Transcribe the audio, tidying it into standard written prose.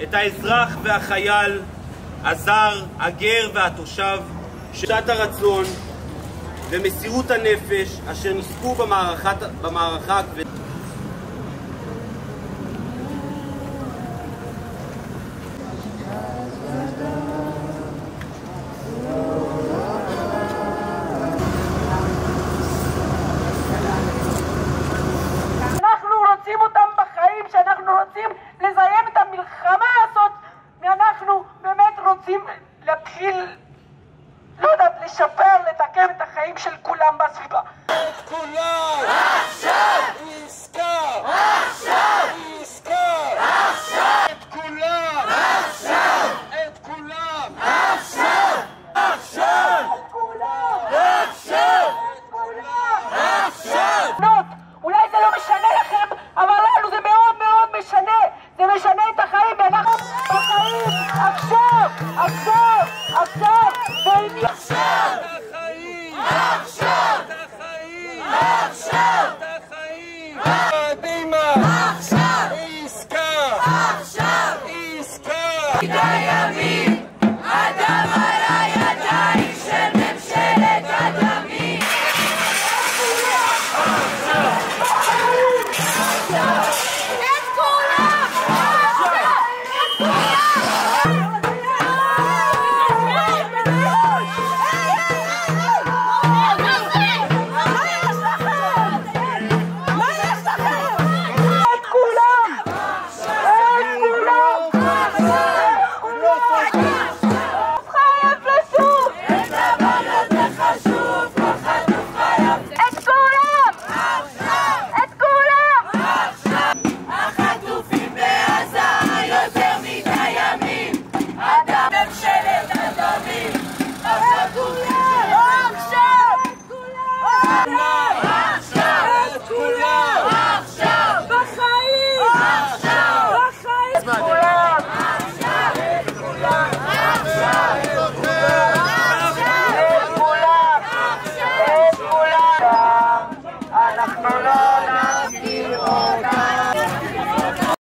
את האזרח והחייל, הזר, הגר והתושב, שעת הרצון ומסירות הנפש אשר נספו במערכה הכבדה. אנחנו רוצים אותם בחיים, שאנחנו רוצים לסיים את המלחמה הזאת, ואנחנו באמת רוצים להתחיל, לא יודעת, לשפר, לתקן את החיים של כולם בסביבה. את כולם! עכשיו! עסקה! עכשיו! עסקה! עכשיו! את כולם! עכשיו! את כולם! עכשיו! עכשיו! את כולם! עכשיו! את כולם! עכשיו! אולי זה לא משנה לכם, אבל לנו זה מאוד מאוד משנה. זה משנה את החיים, ואנחנו בחיים עכשיו, עכשיו, עכשיו, ועם עכשיו! את החיים! עכשיו! את החיים! עכשיו! את החיים! קדימה! עכשיו! עסקה! עכשיו! עסקה!